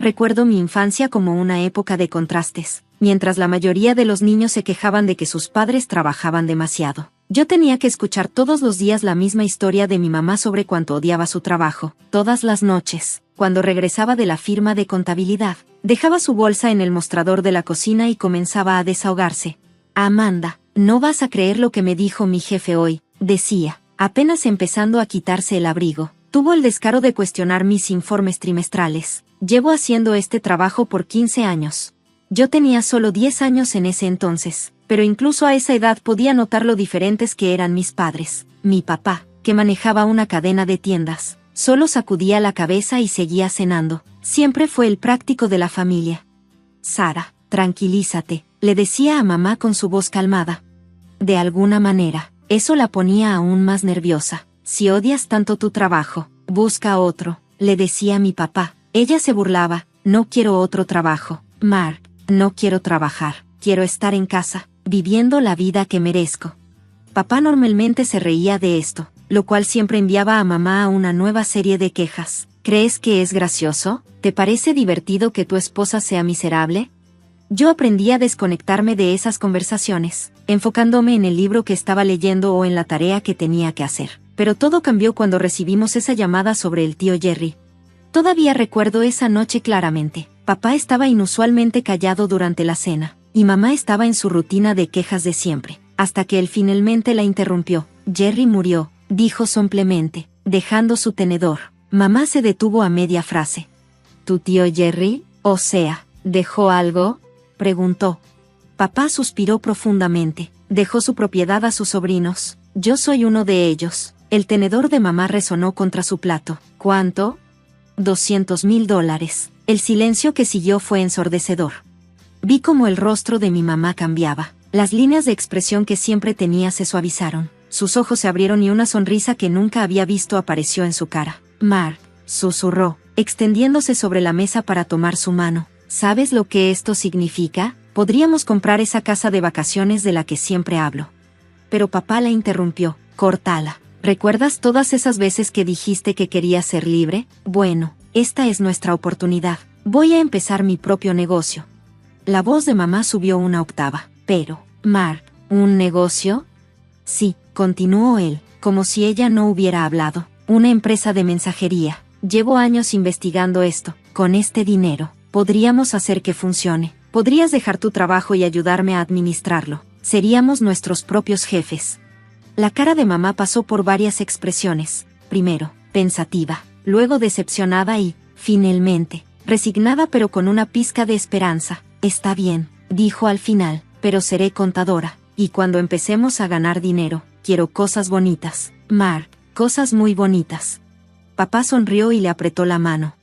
Recuerdo mi infancia como una época de contrastes. Mientras la mayoría de los niños se quejaban de que sus padres trabajaban demasiado, yo tenía que escuchar todos los días la misma historia de mi mamá sobre cuánto odiaba su trabajo. Todas las noches, cuando regresaba de la firma de contabilidad, dejaba su bolsa en el mostrador de la cocina y comenzaba a desahogarse. Amanda, no vas a creer lo que me dijo mi jefe hoy, decía, apenas empezando a quitarse el abrigo. Tuvo el descaro de cuestionar mis informes trimestrales. Llevo haciendo este trabajo por 15 años. Yo tenía solo 10 años en ese entonces, pero incluso a esa edad podía notar lo diferentes que eran mis padres. Mi papá, que manejaba una cadena de tiendas, solo sacudía la cabeza y seguía cenando. Siempre fue el práctico de la familia. Sara, tranquilízate, le decía a mamá con su voz calmada. De alguna manera, eso la ponía aún más nerviosa. Si odias tanto tu trabajo, busca otro, le decía a mi papá. Ella se burlaba, no quiero otro trabajo, Mark, no quiero trabajar, quiero estar en casa, viviendo la vida que merezco. Papá normalmente se reía de esto, lo cual siempre enviaba a mamá a una nueva serie de quejas. ¿Crees que es gracioso? ¿Te parece divertido que tu esposa sea miserable? Yo aprendí a desconectarme de esas conversaciones, enfocándome en el libro que estaba leyendo o en la tarea que tenía que hacer. Pero todo cambió cuando recibimos esa llamada sobre el tío Jerry. Todavía recuerdo esa noche claramente. Papá estaba inusualmente callado durante la cena, y mamá estaba en su rutina de quejas de siempre, hasta que él finalmente la interrumpió. Jerry murió, dijo somplemente, dejando su tenedor. Mamá se detuvo a media frase. ¿Tu tío Jerry? O sea, ¿dejó algo?, preguntó. Papá suspiró profundamente. Dejó su propiedad a sus sobrinos. Yo soy uno de ellos. El tenedor de mamá resonó contra su plato. ¿Cuánto? $200,000. El silencio que siguió fue ensordecedor. Vi cómo el rostro de mi mamá cambiaba. Las líneas de expresión que siempre tenía se suavizaron. Sus ojos se abrieron y una sonrisa que nunca había visto apareció en su cara. Mark, susurró, extendiéndose sobre la mesa para tomar su mano. ¿Sabes lo que esto significa? Podríamos comprar esa casa de vacaciones de la que siempre hablo. Pero papá la interrumpió. Córtala. ¿Recuerdas todas esas veces que dijiste que querías ser libre? Bueno, esta es nuestra oportunidad. Voy a empezar mi propio negocio. La voz de mamá subió una octava. Pero, Mark, ¿un negocio? Sí, continuó él, como si ella no hubiera hablado. Una empresa de mensajería. Llevo años investigando esto. Con este dinero, podríamos hacer que funcione. Podrías dejar tu trabajo y ayudarme a administrarlo. Seríamos nuestros propios jefes. La cara de mamá pasó por varias expresiones. Primero, pensativa, luego decepcionada y, finalmente, resignada pero con una pizca de esperanza. Está bien, dijo al final, pero seré contadora, y cuando empecemos a ganar dinero, quiero cosas bonitas. Mark, cosas muy bonitas. Papá sonrió y le apretó la mano.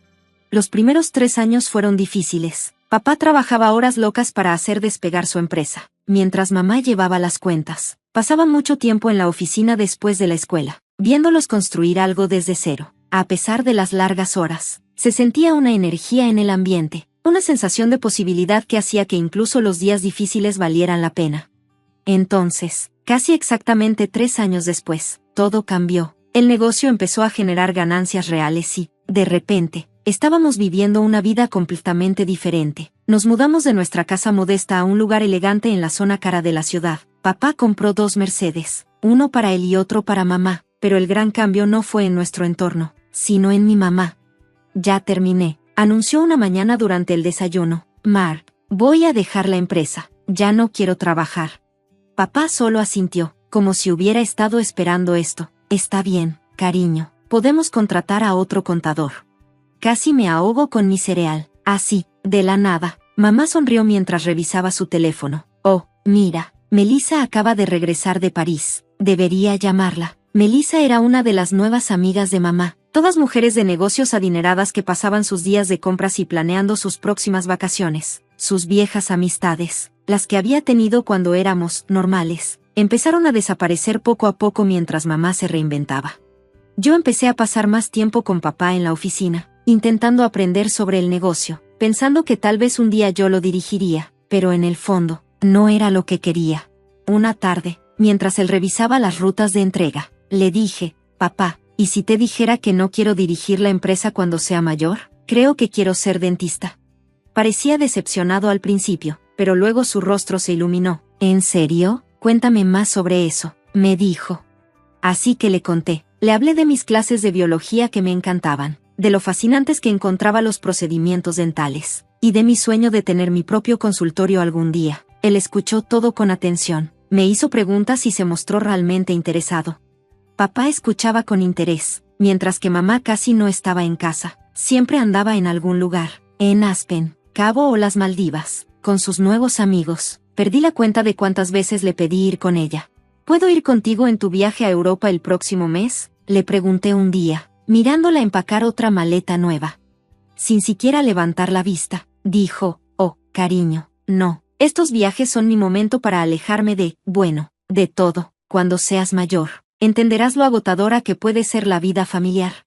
Los primeros 3 años fueron difíciles. Papá trabajaba horas locas para hacer despegar su empresa, mientras mamá llevaba las cuentas. Pasaba mucho tiempo en la oficina después de la escuela, viéndolos construir algo desde cero. A pesar de las largas horas, se sentía una energía en el ambiente, una sensación de posibilidad que hacía que incluso los días difíciles valieran la pena. Entonces, casi exactamente 3 años después, todo cambió. El negocio empezó a generar ganancias reales y, de repente, estábamos viviendo una vida completamente diferente. Nos mudamos de nuestra casa modesta a un lugar elegante en la zona cara de la ciudad. Papá compró 2 Mercedes, uno para él y otro para mamá, pero el gran cambio no fue en nuestro entorno, sino en mi mamá. Ya terminé, anunció una mañana durante el desayuno. Mark, voy a dejar la empresa, ya no quiero trabajar. Papá solo asintió, como si hubiera estado esperando esto. Está bien, cariño, podemos contratar a otro contador. Casi me ahogo con mi cereal. Así, de la nada, mamá sonrió mientras revisaba su teléfono. Oh, mira, Melissa acaba de regresar de París. Debería llamarla. Melissa era una de las nuevas amigas de mamá. Todas mujeres de negocios adineradas que pasaban sus días de compras y planeando sus próximas vacaciones. Sus viejas amistades, las que había tenido cuando éramos normales, empezaron a desaparecer poco a poco mientras mamá se reinventaba. Yo empecé a pasar más tiempo con papá en la oficina, intentando aprender sobre el negocio, pensando que tal vez un día yo lo dirigiría, pero en el fondo, no era lo que quería. Una tarde, mientras él revisaba las rutas de entrega, le dije, papá, ¿y si te dijera que no quiero dirigir la empresa cuando sea mayor? Creo que quiero ser dentista. Parecía decepcionado al principio, pero luego su rostro se iluminó. ¿En serio? Cuéntame más sobre eso, me dijo. Así que le conté. Le hablé de mis clases de biología que me encantaban, de lo fascinantes que encontraba los procedimientos dentales, y de mi sueño de tener mi propio consultorio algún día. Él escuchó todo con atención, me hizo preguntas y se mostró realmente interesado. Papá escuchaba con interés, mientras que mamá casi no estaba en casa. Siempre andaba en algún lugar, en Aspen, Cabo o las Maldivas, con sus nuevos amigos. Perdí la cuenta de cuántas veces le pedí ir con ella. ¿Puedo ir contigo en tu viaje a Europa el próximo mes? Le pregunté un día, mirándola empacar otra maleta nueva. Sin siquiera levantar la vista, dijo, oh, cariño, no. Estos viajes son mi momento para alejarme de todo. Cuando seas mayor, entenderás lo agotadora que puede ser la vida familiar.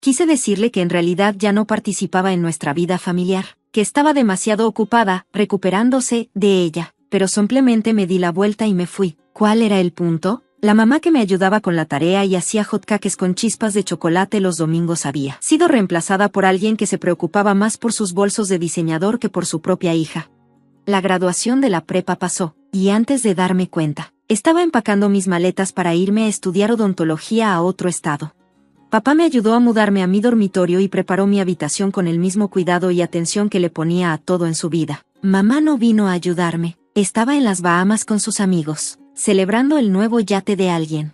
Quise decirle que en realidad ya no participaba en nuestra vida familiar, que estaba demasiado ocupada, recuperándose de ella, pero simplemente me di la vuelta y me fui. ¿Cuál era el punto? La mamá que me ayudaba con la tarea y hacía hotcakes con chispas de chocolate los domingos había sido reemplazada por alguien que se preocupaba más por sus bolsos de diseñador que por su propia hija. La graduación de la prepa pasó, y antes de darme cuenta, estaba empacando mis maletas para irme a estudiar odontología a otro estado. Papá me ayudó a mudarme a mi dormitorio y preparó mi habitación con el mismo cuidado y atención que le ponía a todo en su vida. Mamá no vino a ayudarme, estaba en las Bahamas con sus amigos, celebrando el nuevo yate de alguien.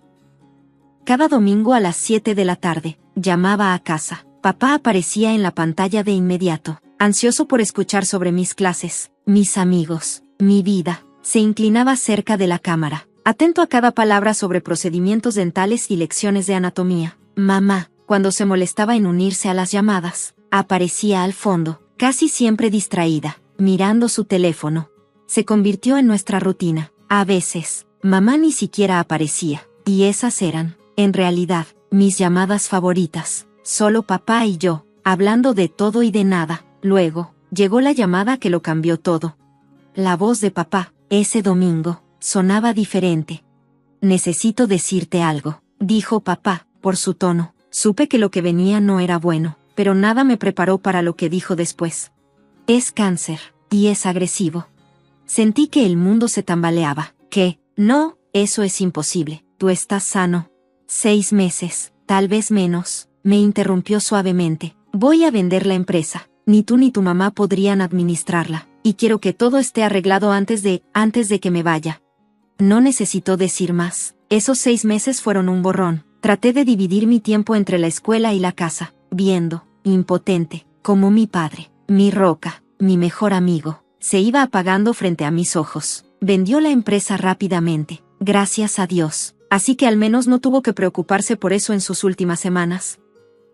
Cada domingo a las 7 de la tarde, llamaba a casa. Papá aparecía en la pantalla de inmediato, ansioso por escuchar sobre mis clases, mis amigos, mi vida. Se inclinaba cerca de la cámara, atento a cada palabra sobre procedimientos dentales y lecciones de anatomía. Mamá, cuando se molestaba en unirse a las llamadas, aparecía al fondo, casi siempre distraída, mirando su teléfono. Se convirtió en nuestra rutina. A veces, mamá ni siquiera aparecía, y esas eran, en realidad, mis llamadas favoritas. Solo papá y yo, hablando de todo y de nada. Luego, llegó la llamada que lo cambió todo. La voz de papá, ese domingo, sonaba diferente. Necesito decirte algo, dijo papá. Por su tono, supe que lo que venía no era bueno, pero nada me preparó para lo que dijo después. Es cáncer, y es agresivo. Sentí que el mundo se tambaleaba. ¿Qué? No, eso es imposible. Tú estás sano. 6 meses, tal vez menos, me interrumpió suavemente. Voy a vender la empresa. Ni tú ni tu mamá podrían administrarla, y quiero que todo esté arreglado antes de que me vaya. No necesitó decir más. Esos 6 meses fueron un borrón. Traté de dividir mi tiempo entre la escuela y la casa, viendo, impotente, como mi padre, mi roca, mi mejor amigo, se iba apagando frente a mis ojos. Vendió la empresa rápidamente, gracias a Dios, así que al menos no tuvo que preocuparse por eso en sus últimas semanas.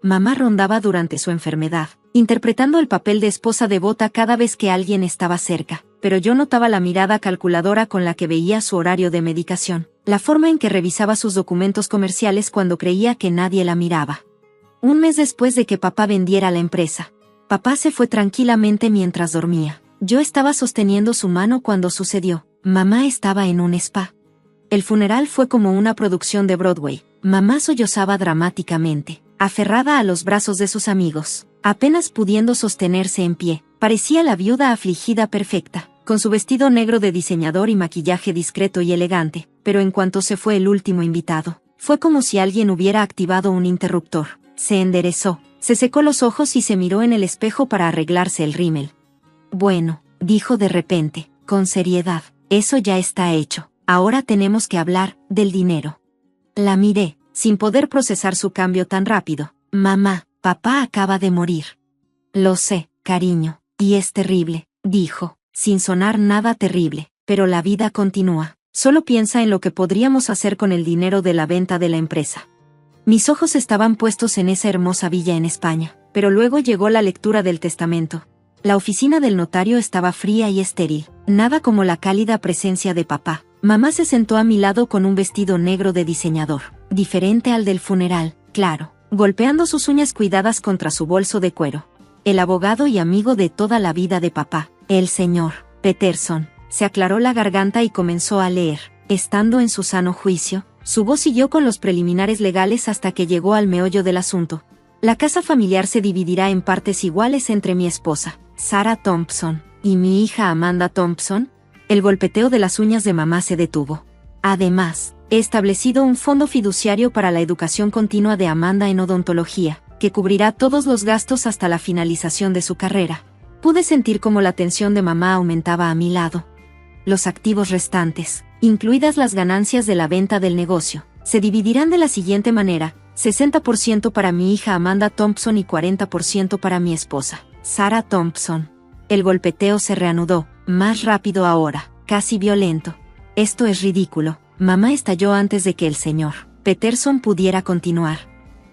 Mamá rondaba durante su enfermedad, interpretando el papel de esposa devota cada vez que alguien estaba cerca, pero yo notaba la mirada calculadora con la que veía su horario de medicación, la forma en que revisaba sus documentos comerciales cuando creía que nadie la miraba. Un mes después de que papá vendiera la empresa, papá se fue tranquilamente mientras dormía. Yo estaba sosteniendo su mano cuando sucedió. Mamá estaba en un spa. El funeral fue como una producción de Broadway. Mamá sollozaba dramáticamente, aferrada a los brazos de sus amigos, apenas pudiendo sostenerse en pie. Parecía la viuda afligida perfecta, con su vestido negro de diseñador y maquillaje discreto y elegante, pero en cuanto se fue el último invitado, fue como si alguien hubiera activado un interruptor. Se enderezó, se secó los ojos y se miró en el espejo para arreglarse el rímel. Bueno, dijo de repente, con seriedad, eso ya está hecho, ahora tenemos que hablar del dinero. La miré, sin poder procesar su cambio tan rápido. Mamá, papá acaba de morir. Lo sé, cariño, y es terrible, dijo, sin sonar nada terrible, pero la vida continúa. Solo piensa en lo que podríamos hacer con el dinero de la venta de la empresa. Mis ojos estaban puestos en esa hermosa villa en España, pero luego llegó la lectura del testamento. La oficina del notario estaba fría y estéril, nada como la cálida presencia de papá. Mamá se sentó a mi lado con un vestido negro de diseñador, diferente al del funeral, claro, golpeando sus uñas cuidadas contra su bolso de cuero. El abogado y amigo de toda la vida de papá, el señor Peterson, se aclaró la garganta y comenzó a leer. Estando en su sano juicio, su voz siguió con los preliminares legales hasta que llegó al meollo del asunto. La casa familiar se dividirá en partes iguales entre mi esposa, Sarah Thompson, y mi hija Amanda Thompson. El golpeteo de las uñas de mamá se detuvo. Además, he establecido un fondo fiduciario para la educación continua de Amanda en odontología, que cubrirá todos los gastos hasta la finalización de su carrera. Pude sentir cómo la tensión de mamá aumentaba a mi lado. Los activos restantes, incluidas las ganancias de la venta del negocio, se dividirán de la siguiente manera: 60% para mi hija Amanda Thompson y 40% para mi esposa, Sarah Thompson. El golpeteo se reanudó, más rápido ahora, casi violento. Esto es ridículo. Mamá estalló antes de que el señor Peterson pudiera continuar.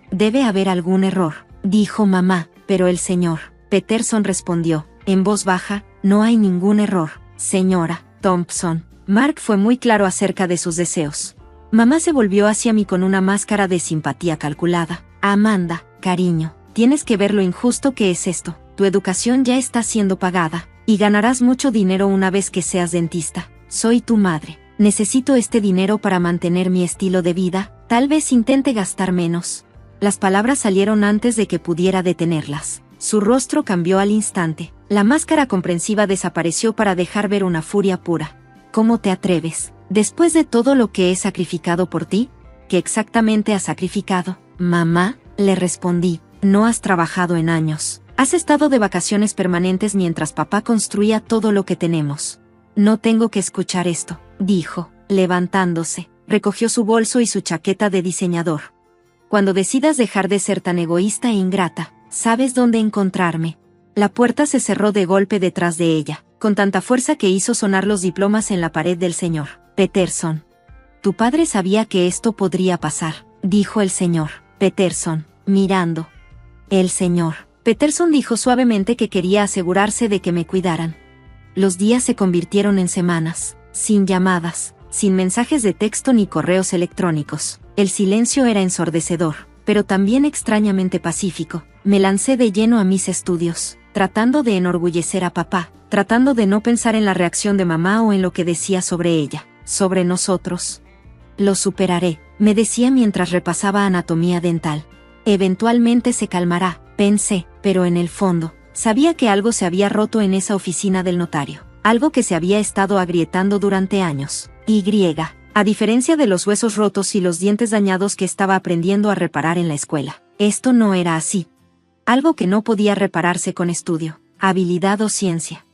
Debe haber algún error, dijo mamá, pero el señor Peterson respondió, en voz baja, no hay ningún error, señora Thompson. Mark fue muy claro acerca de sus deseos. Mamá se volvió hacia mí con una máscara de simpatía calculada. Amanda, cariño, tienes que ver lo injusto que es esto. Tu educación ya está siendo pagada, y ganarás mucho dinero una vez que seas dentista. Soy tu madre. Necesito este dinero para mantener mi estilo de vida, tal vez intente gastar menos. Las palabras salieron antes de que pudiera detenerlas. Su rostro cambió al instante. La máscara comprensiva desapareció para dejar ver una furia pura. ¿Cómo te atreves? Después de todo lo que he sacrificado por ti, ¿qué exactamente has sacrificado? Mamá, le respondí, no has trabajado en años. Has estado de vacaciones permanentes mientras papá construía todo lo que tenemos. No tengo que escuchar esto, dijo, levantándose. Recogió su bolso y su chaqueta de diseñador. Cuando decidas dejar de ser tan egoísta e ingrata, sabes dónde encontrarme. La puerta se cerró de golpe detrás de ella, con tanta fuerza que hizo sonar los diplomas en la pared del señor Peterson. Tu padre sabía que esto podría pasar, dijo el señor Peterson, mirando. El señor Peterson dijo suavemente que quería asegurarse de que me cuidaran. Los días se convirtieron en semanas, sin llamadas, sin mensajes de texto ni correos electrónicos. El silencio era ensordecedor, pero también extrañamente pacífico. Me lancé de lleno a mis estudios, tratando de enorgullecer a papá, tratando de no pensar en la reacción de mamá o en lo que decía sobre ella, sobre nosotros. Lo superaré, me decía mientras repasaba anatomía dental. Eventualmente se calmará, pensé, pero en el fondo, sabía que algo se había roto en esa oficina del notario, algo que se había estado agrietando durante años. A diferencia de los huesos rotos y los dientes dañados que estaba aprendiendo a reparar en la escuela, esto no era así. Algo que no podía repararse con estudio, habilidad o ciencia.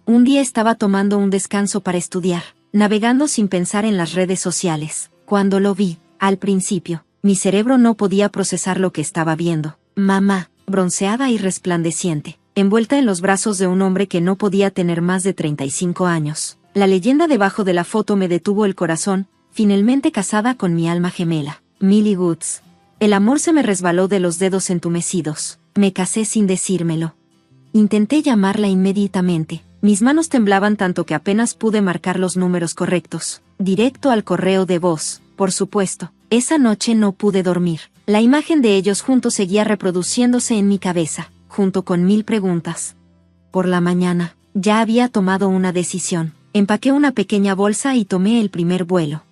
Un día estaba tomando un descanso para estudiar, navegando sin pensar en las redes sociales. Cuando lo vi, al principio, mi cerebro no podía procesar lo que estaba viendo. Mamá, bronceada y resplandeciente, envuelta en los brazos de un hombre que no podía tener más de 35 años. La leyenda debajo de la foto me detuvo el corazón, finalmente casada con mi alma gemela, Millie Woods. El amor se me resbaló de los dedos entumecidos. Me casé sin decírmelo. Intenté llamarla inmediatamente. Mis manos temblaban tanto que apenas pude marcar los números correctos. Directo al correo de voz, por supuesto. Esa noche no pude dormir. La imagen de ellos juntos seguía reproduciéndose en mi cabeza, junto con 1000 preguntas. Por la mañana, ya había tomado una decisión. Empaqué una pequeña bolsa y tomé el primer vuelo.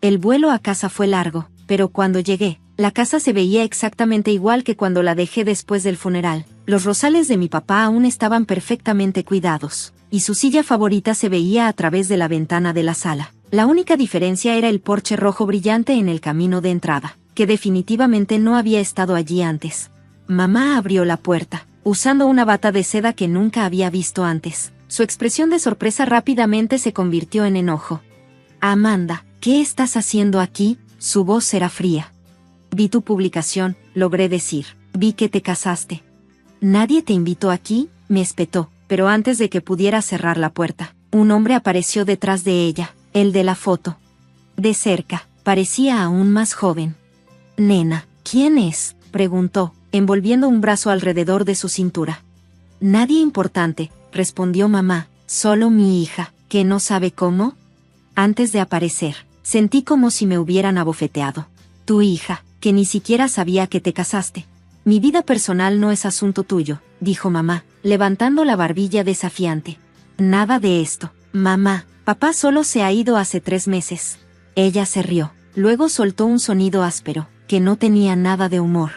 El vuelo a casa fue largo, pero cuando llegué, la casa se veía exactamente igual que cuando la dejé después del funeral. Los rosales de mi papá aún estaban perfectamente cuidados, y su silla favorita se veía a través de la ventana de la sala. La única diferencia era el porche rojo brillante en el camino de entrada, que definitivamente no había estado allí antes. Mamá abrió la puerta, usando una bata de seda que nunca había visto antes. Su expresión de sorpresa rápidamente se convirtió en enojo. Amanda, ¿qué estás haciendo aquí? Su voz era fría. Vi tu publicación, logré decir. Vi que te casaste. ¿Nadie te invitó aquí? Me espetó, pero antes de que pudiera cerrar la puerta, un hombre apareció detrás de ella, el de la foto. De cerca, parecía aún más joven. Nena, ¿quién es?, preguntó, envolviendo un brazo alrededor de su cintura. Nadie importante, respondió mamá, solo mi hija, que no sabe cómo. Antes de aparecer, sentí como si me hubieran abofeteado. Tu hija, que ni siquiera sabía que te casaste. Mi vida personal no es asunto tuyo, dijo mamá, levantando la barbilla desafiante. Nada de esto, mamá, papá solo se ha ido hace 3 meses. Ella se rió, luego soltó un sonido áspero, que no tenía nada de humor.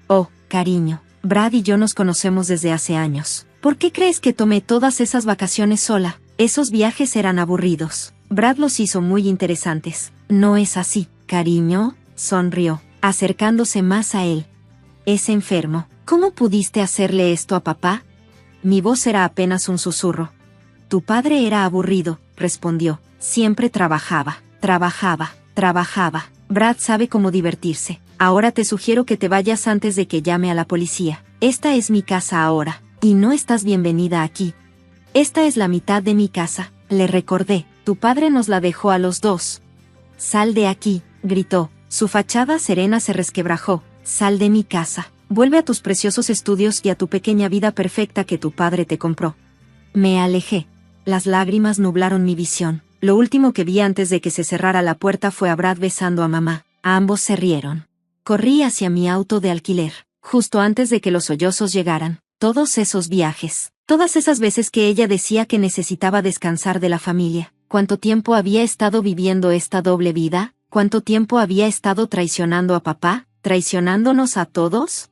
Oh, Cariño, Brad y yo nos conocemos desde hace años. ¿Por qué crees que tomé todas esas vacaciones sola? Esos viajes eran aburridos. Brad los hizo muy interesantes. No es así, cariño, sonrió, acercándose más a él. Es enfermo. ¿Cómo pudiste hacerle esto a papá? Mi voz era apenas un susurro. Tu padre era aburrido, respondió. Siempre trabajaba. Brad sabe cómo divertirse. Ahora te sugiero que te vayas antes de que llame a la policía. Esta es mi casa ahora, y no estás bienvenida aquí. Esta es la mitad de mi casa, le recordé. Tu padre nos la dejó a los dos. Sal de aquí, gritó. Su fachada serena se resquebrajó. Sal de mi casa. Vuelve a tus preciosos estudios y a tu pequeña vida perfecta que tu padre te compró. Me alejé. Las lágrimas nublaron mi visión. Lo último que vi antes de que se cerrara la puerta fue a Brad besando a mamá. Ambos se rieron. Corrí hacia mi auto de alquiler, justo antes de que los sollozos llegaran. Todos esos viajes, todas esas veces que ella decía que necesitaba descansar de la familia. ¿Cuánto tiempo había estado viviendo esta doble vida? ¿Cuánto tiempo había estado traicionando a papá? ¿Traicionándonos a todos?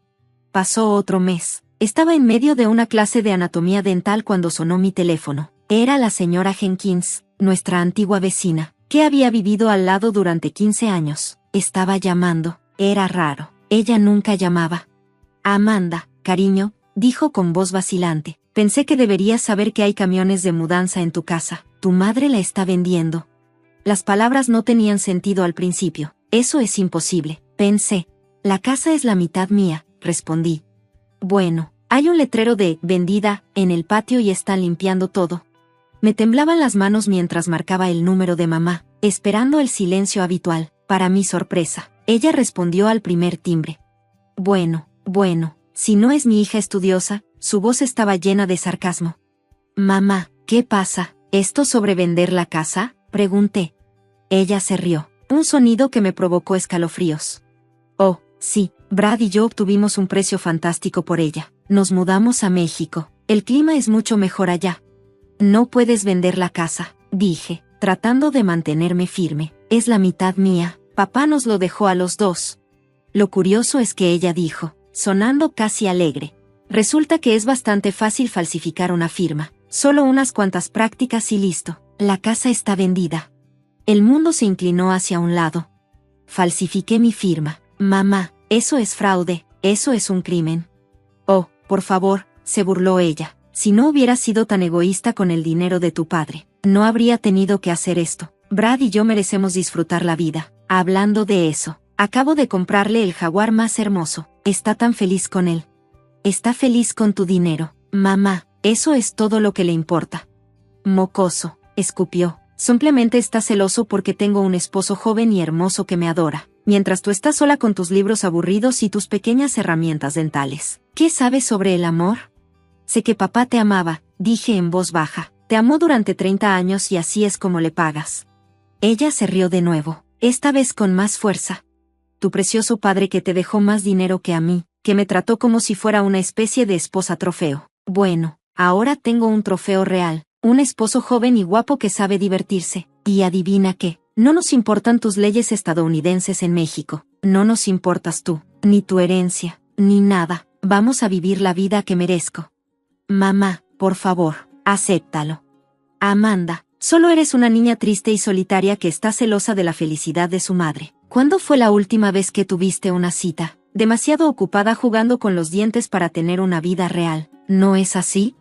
Pasó otro mes. Estaba en medio de una clase de anatomía dental cuando sonó mi teléfono. Era la señora Jenkins, nuestra antigua vecina, que había vivido al lado durante 15 años. Estaba llamando. Era raro. Ella nunca llamaba. Amanda, cariño, dijo con voz vacilante. Pensé que deberías saber que hay camiones de mudanza en tu casa. Tu madre la está vendiendo. Las palabras no tenían sentido al principio. Eso es imposible, pensé. La casa es la mitad mía, respondí. Bueno, hay un letrero de vendida en el patio y están limpiando todo. Me temblaban las manos mientras marcaba el número de mamá, esperando el silencio habitual. Para mi sorpresa, ella respondió al primer timbre. Bueno, si no es mi hija estudiosa, su voz estaba llena de sarcasmo. Mamá, ¿qué pasa? ¿Esto sobre vender la casa? Pregunté. Ella se rió, un sonido que me provocó escalofríos. Oh, sí, Brad y yo obtuvimos un precio fantástico por ella. Nos mudamos a México. El clima es mucho mejor allá. No puedes vender la casa, dije, tratando de mantenerme firme. Es la mitad mía. Papá nos lo dejó a los dos. Lo curioso es que ella dijo, sonando casi alegre. Resulta que es bastante fácil falsificar una firma. Solo unas cuantas prácticas y listo. La casa está vendida. El mundo se inclinó hacia un lado. Falsifiqué mi firma. Mamá, eso es fraude, eso es un crimen. Oh, por favor, se burló ella. Si no hubieras sido tan egoísta con el dinero de tu padre, no habría tenido que hacer esto. Brad y yo merecemos disfrutar la vida. Hablando de eso, acabo de comprarle el jaguar más hermoso. Está tan feliz con él. Está feliz con tu dinero. Mamá, eso es todo lo que le importa. Mocoso, escupió. Simplemente está celoso porque tengo un esposo joven y hermoso que me adora, mientras tú estás sola con tus libros aburridos y tus pequeñas herramientas dentales. ¿Qué sabes sobre el amor? Sé que papá te amaba, dije en voz baja. Te amó durante 30 años y así es como le pagas. Ella se rió de nuevo, esta vez con más fuerza. Tu precioso padre que te dejó más dinero que a mí, que me trató como si fuera una especie de esposa trofeo. Bueno, ahora tengo un trofeo real, un esposo joven y guapo que sabe divertirse. Y adivina qué, no nos importan tus leyes estadounidenses en México, no nos importas tú, ni tu herencia, ni nada. Vamos a vivir la vida que merezco. Mamá, por favor, acéptalo. Amanda, solo eres una niña triste y solitaria que está celosa de la felicidad de su madre. ¿Cuándo fue la última vez que tuviste una cita? Demasiado ocupada jugando con los dientes para tener una vida real, ¿no es así?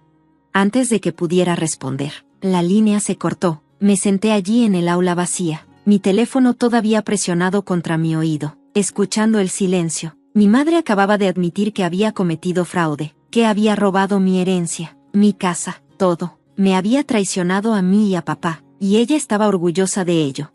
Antes de que pudiera responder, la línea se cortó. Me senté allí en el aula vacía, mi teléfono todavía presionado contra mi oído, escuchando el silencio. Mi madre acababa de admitir que había cometido fraude, que había robado mi herencia, mi casa, todo. Me había traicionado a mí y a papá, y ella estaba orgullosa de ello.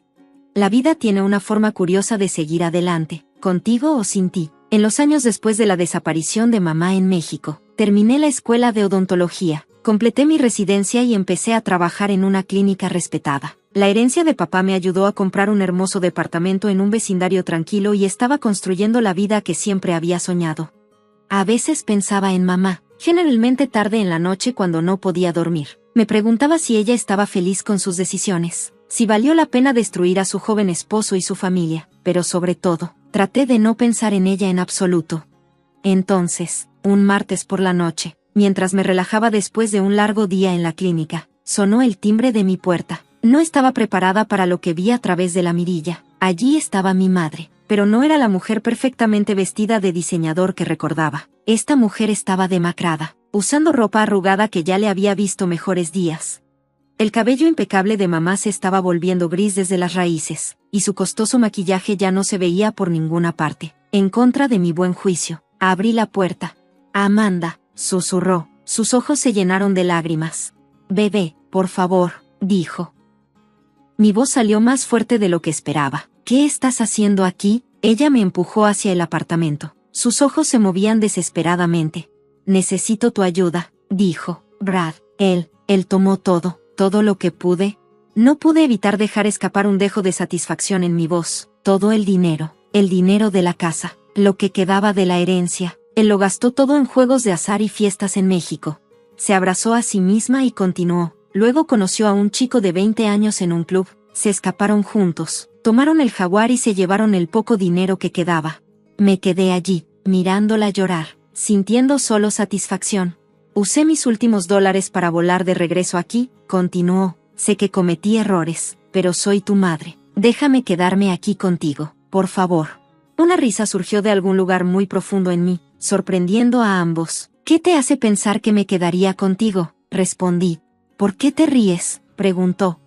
La vida tiene una forma curiosa de seguir adelante, contigo o sin ti. En los años después de la desaparición de mamá en México, terminé la escuela de odontología, completé mi residencia y empecé a trabajar en una clínica respetada. La herencia de papá me ayudó a comprar un hermoso departamento en un vecindario tranquilo y estaba construyendo la vida que siempre había soñado. A veces pensaba en mamá, generalmente tarde en la noche cuando no podía dormir. Me preguntaba si ella estaba feliz con sus decisiones, si valió la pena destruir a su joven esposo y su familia, pero sobre todo, traté de no pensar en ella en absoluto. Entonces, un martes por la noche, mientras me relajaba después de un largo día en la clínica, sonó el timbre de mi puerta. No estaba preparada para lo que vi a través de la mirilla. Allí estaba mi madre, pero no era la mujer perfectamente vestida de diseñador que recordaba. Esta mujer estaba demacrada, usando ropa arrugada que ya le había visto mejores días. El cabello impecable de mamá se estaba volviendo gris desde las raíces, y su costoso maquillaje ya no se veía por ninguna parte. En contra de mi buen juicio, abrí la puerta. «Amanda», susurró. Sus ojos se llenaron de lágrimas. «Bebé, por favor», dijo. Mi voz salió más fuerte de lo que esperaba. «¿Qué estás haciendo aquí?». Ella me empujó hacia el apartamento. Sus ojos se movían desesperadamente. «Necesito tu ayuda», dijo. «Brad, él tomó todo lo que pude». No pude evitar dejar escapar un dejo de satisfacción en mi voz. Todo el dinero de la casa, lo que quedaba de la herencia. Él lo gastó todo en juegos de azar y fiestas en México. Se abrazó a sí misma y continuó. Luego conoció a un chico de 20 años en un club. Se escaparon juntos, tomaron el Jaguar y se llevaron el poco dinero que quedaba. Me quedé allí, mirándola llorar, sintiendo solo satisfacción. Usé mis últimos dólares para volar de regreso aquí, continuó. Sé que cometí errores, pero soy tu madre. Déjame quedarme aquí contigo, por favor. Una risa surgió de algún lugar muy profundo en mí, sorprendiendo a ambos. ¿Qué te hace pensar que me quedaría contigo?, respondí. ¿Por qué te ríes?, preguntó.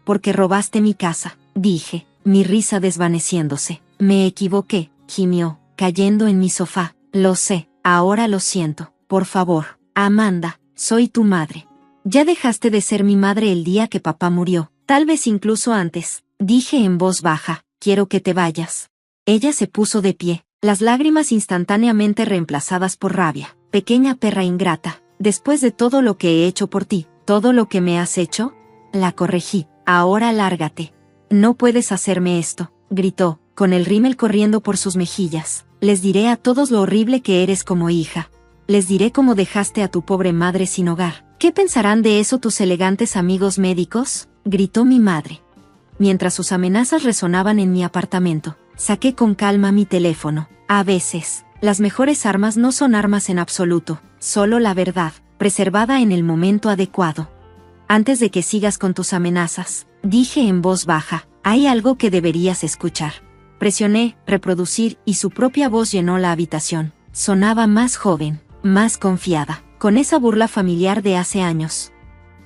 Porque robaste mi casa, dije, mi risa desvaneciéndose. Me equivoqué, gimió, cayendo en mi sofá. Lo sé, ahora lo siento. Por favor, Amanda, soy tu madre. Ya dejaste de ser mi madre el día que papá murió, tal vez incluso antes. Dije en voz baja, quiero que te vayas. Ella se puso de pie, las lágrimas instantáneamente reemplazadas por rabia. Pequeña perra ingrata, después de todo lo que he hecho por ti, todo lo que me has hecho, la corregí. Ahora lárgate. No puedes hacerme esto, gritó, con el rímel corriendo por sus mejillas. Les diré a todos lo horrible que eres como hija. Les diré cómo dejaste a tu pobre madre sin hogar. ¿Qué pensarán de eso tus elegantes amigos médicos?, gritó mi madre. Mientras sus amenazas resonaban en mi apartamento, saqué con calma mi teléfono. A veces, las mejores armas no son armas en absoluto, solo la verdad, preservada en el momento adecuado. Antes de que sigas con tus amenazas, dije en voz baja, hay algo que deberías escuchar. Presioné reproducir y su propia voz llenó la habitación. Sonaba más joven, más confiada, con esa burla familiar de hace años.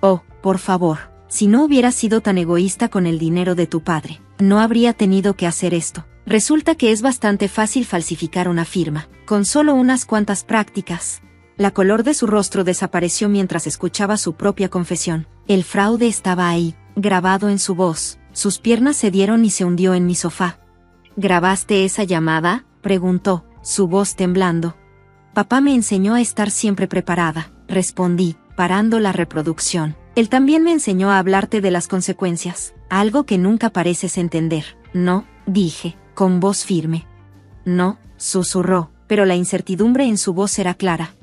Oh, por favor, si no hubieras sido tan egoísta con el dinero de tu padre, no habría tenido que hacer esto. Resulta que es bastante fácil falsificar una firma, con solo unas cuantas prácticas. La color de su rostro desapareció mientras escuchaba su propia confesión. El fraude estaba ahí, grabado en su voz. Sus piernas cedieron y se hundió en mi sofá. ¿Grabaste esa llamada?, preguntó, su voz temblando. Papá me enseñó a estar siempre preparada, respondí, parando la reproducción. Él también me enseñó a hablarte de las consecuencias, algo que nunca pareces entender. No, dije, con voz firme. No, susurró, pero la incertidumbre en su voz era clara.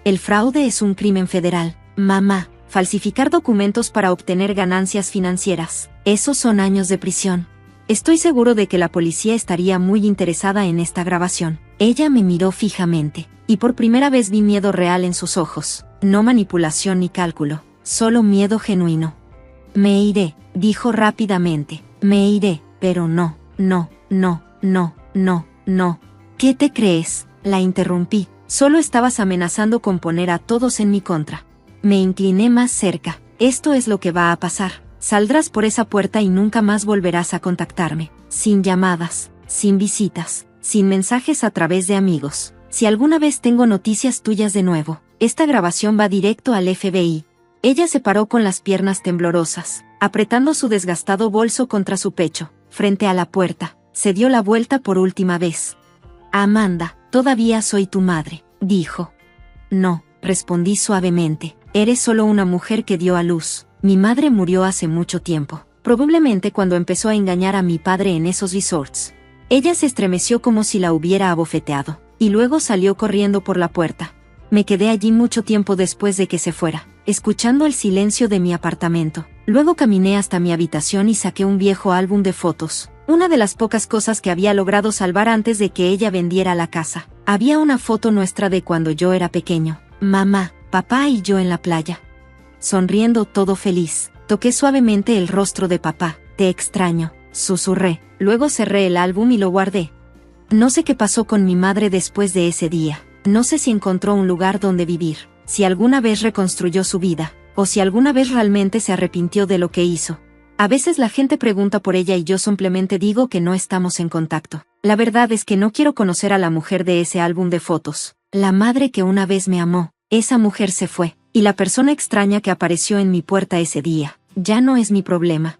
El fraude es un crimen federal, mamá. Falsificar documentos para obtener ganancias financieras. Esos son años de prisión. Estoy seguro de que la policía estaría muy interesada en esta grabación. Ella me miró fijamente, y por primera vez vi miedo real en sus ojos. No manipulación ni cálculo, solo miedo genuino. Me iré, dijo rápidamente. Me iré, pero no. ¿Qué te crees?, la interrumpí. Solo estabas amenazando con poner a todos en mi contra. Me incliné más cerca. Esto es lo que va a pasar. Saldrás por esa puerta y nunca más volverás a contactarme. Sin llamadas, sin visitas, sin mensajes a través de amigos. Si alguna vez tengo noticias tuyas de nuevo, esta grabación va directo al FBI. Ella se paró con las piernas temblorosas, apretando su desgastado bolso contra su pecho, frente a la puerta. Se dio la vuelta por última vez. Amanda, todavía soy tu madre, dijo. No, respondí suavemente. Eres solo una mujer que dio a luz. Mi madre murió hace mucho tiempo, probablemente cuando empezó a engañar a mi padre en esos resorts. Ella se estremeció como si la hubiera abofeteado, y luego salió corriendo por la puerta. Me quedé allí mucho tiempo después de que se fuera, escuchando el silencio de mi apartamento. Luego caminé hasta mi habitación y saqué un viejo álbum de fotos, una de las pocas cosas que había logrado salvar antes de que ella vendiera la casa. Había una foto nuestra de cuando yo era pequeño. Mamá, papá y yo en la playa. Sonriendo todo feliz, toqué suavemente el rostro de papá. Te extraño, susurré. Luego cerré el álbum y lo guardé. No sé qué pasó con mi madre después de ese día. No sé si encontró un lugar donde vivir, si alguna vez reconstruyó su vida, o si alguna vez realmente se arrepintió de lo que hizo. A veces la gente pregunta por ella y yo simplemente digo que no estamos en contacto. La verdad es que no quiero conocer a la mujer de ese álbum de fotos. La madre que una vez me amó, esa mujer se fue, y la persona extraña que apareció en mi puerta ese día, ya no es mi problema.